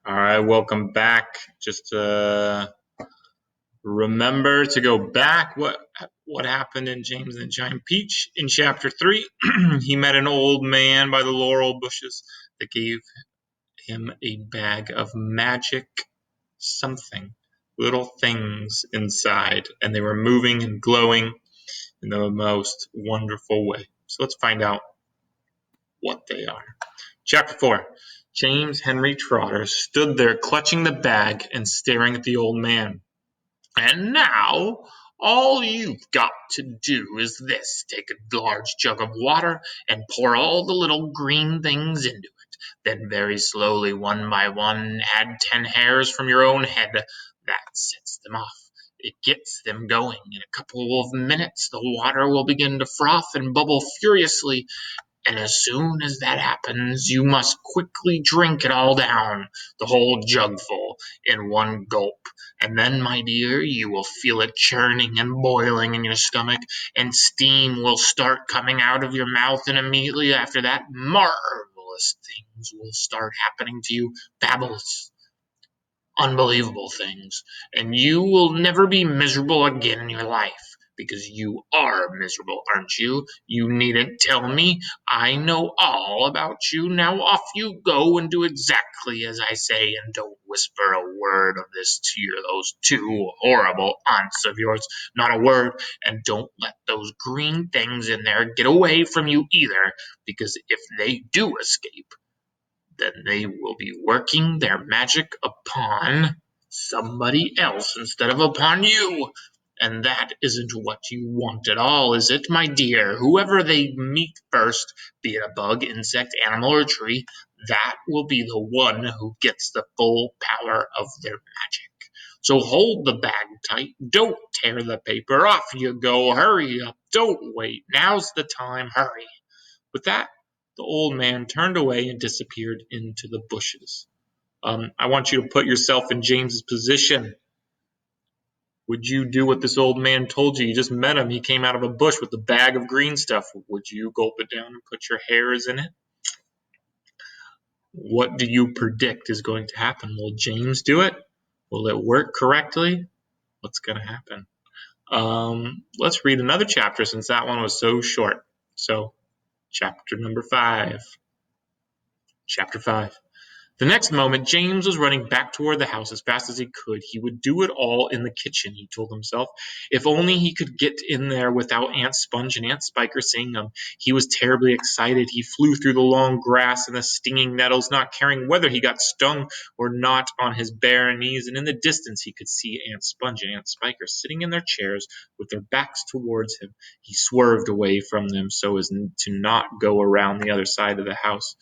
All right, welcome back. Just remember to go back. What happened in James and the Giant Peach in chapter 3? He met an old man by the laurel bushes that gave him a bag of magic something, little things inside, and they were moving and glowing in the most wonderful way. So let's find out what they are. Chapter 4. James Henry Trotter stood there clutching the bag and staring at the old man. "And now, all you've got to do is this: take a large jug of water and pour all the little green things into it. Then very slowly, one by one, add 10 hairs from your own head. That sets them off. It gets them going. In a couple of minutes, the water will begin to froth and bubble furiously. And as soon as that happens, you must quickly drink it all down, the whole jugful, in one gulp. And then, my dear, you will feel it churning and boiling in your stomach, and steam will start coming out of your mouth, and immediately after that, marvelous things will start happening to you. Fabulous, unbelievable things. And you will never be miserable again in your life. Because you are miserable, aren't you? You needn't tell me. I know all about you. Now off you go and do exactly as I say, and don't whisper a word of this to those two horrible aunts of yours. Not a word. And don't let those green things in there get away from you either, because if they do escape, then they will be working their magic upon somebody else instead of upon you. And that isn't what you want at all, is it, my dear? Whoever they meet first, be it a bug, insect, animal, or tree, that will be the one who gets the full power of their magic. So hold the bag tight. Don't tear the paper. Off you go. Hurry up. Don't wait. Now's the time. Hurry." With that, the old man turned away and disappeared into the bushes. I want you to put yourself in James's position. Would you do what this old man told you? You just met him. He came out of a bush with a bag of green stuff. Would you gulp it down and put your hairs in it? What do you predict is going to happen? Will James do it? Will it work correctly? What's going to happen? Let's read another chapter since that one was so short. So, chapter number 5. Chapter 5. The next moment, James was running back toward the house as fast as he could. He would do it all in the kitchen, he told himself. If only he could get in there without Aunt Sponge and Aunt Spiker seeing him. He was terribly excited. He flew through the long grass and the stinging nettles, not caring whether he got stung or not, on his bare knees, and in the distance he could see Aunt Sponge and Aunt Spiker sitting in their chairs with their backs towards him. He swerved away from them so as to not go around the other side of the house.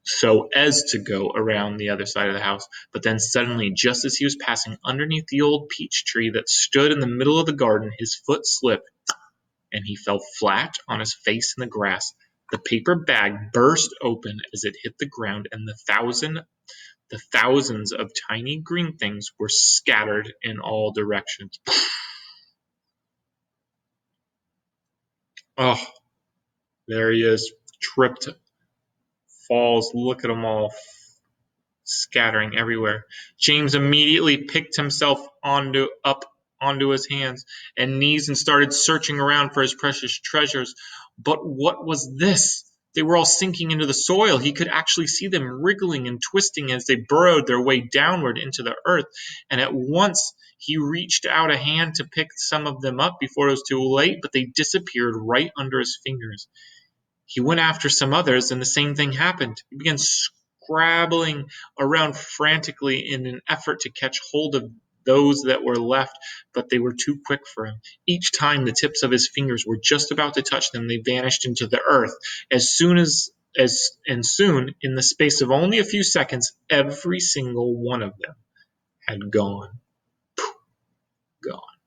So as to go around the other side of the house. But then suddenly, just as he was passing underneath the old peach tree that stood in the middle of the garden, his foot slipped, and he fell flat on his face in the grass. The paper bag burst open as it hit the ground, and the thousands of tiny green things were scattered in all directions. Oh, there he is, tripped, falls. Look at them all scattering everywhere. James immediately picked himself up onto his hands and knees and started searching around for his precious treasures. But what was this? They were all sinking into the soil. He could actually see them wriggling and twisting as they burrowed their way downward into the earth. And at once he reached out a hand to pick some of them up before it was too late, but they disappeared right under his fingers. He went after some others, and the same thing happened. He began scrabbling around frantically in an effort to catch hold of those that were left, but they were too quick for him. Each time the tips of his fingers were just about to touch them, they vanished into the earth. Soon, in the space of only a few seconds, every single one of them had gone. Gone.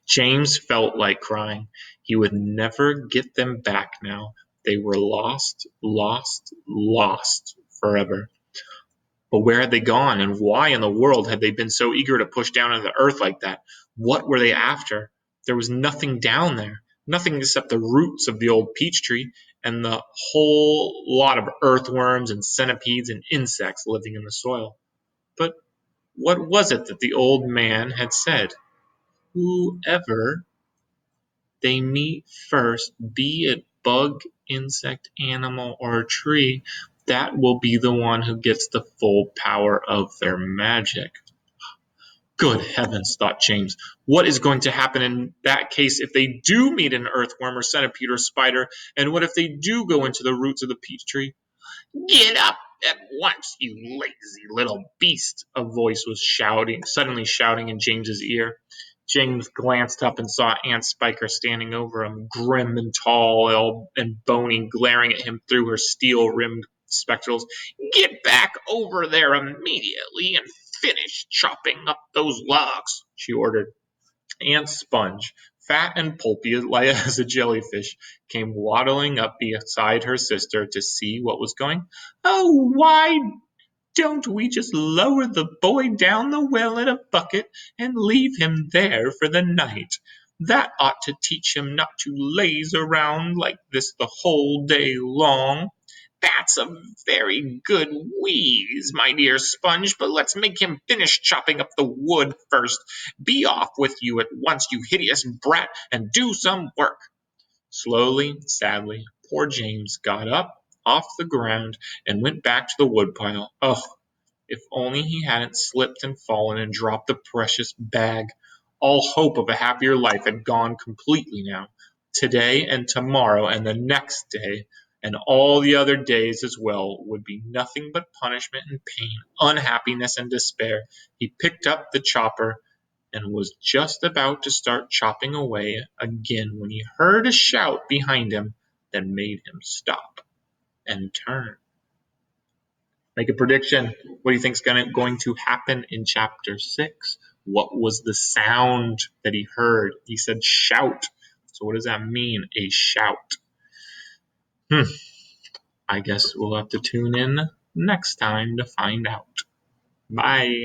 James felt like crying. He would never get them back now. They were lost, lost, lost forever. But where had they gone, and why in the world had they been so eager to push down into the earth like that? What were they after? There was nothing down there, nothing except the roots of the old peach tree, and the whole lot of earthworms and centipedes and insects living in the soil. But what was it that the old man had said? Whoever they meet first, be it bug, insect, animal, or tree, that will be the one who gets the full power of their magic. Good heavens, thought James. What is going to happen in that case if they do meet an earthworm or centipede or spider? And what if they do go into the roots of the peach tree? Get up at once, you lazy little beast, a voice was suddenly shouting in James's ear. James glanced up and saw Aunt Spiker standing over him, grim and tall and bony, glaring at him through her steel-rimmed spectacles. Get back over there immediately and finish chopping up those logs, she ordered. Aunt Sponge, fat and pulpy as a jellyfish, came waddling up beside her sister to see what was going. Oh, why don't we just lower the boy down the well in a bucket and leave him there for the night? That ought to teach him not to laze around like this the whole day long. That's a very good wheeze, my dear Sponge, but let's make him finish chopping up the wood first. Be off with you at once, you hideous brat, and do some work. Slowly, sadly, poor James got up off the ground and went back to the woodpile. Oh, if only he hadn't slipped and fallen and dropped the precious bag. All hope of a happier life had gone completely now. Today and tomorrow and the next day and all the other days as well would be nothing but punishment and pain, unhappiness and despair. He picked up the chopper and was just about to start chopping away again when he heard a shout behind him that made him stop and turn. Make a prediction. What do you think is going to happen in chapter 6? What was the sound that he heard? He said shout. So what does that mean, a shout? I guess we'll have to tune in next time to find out. Bye.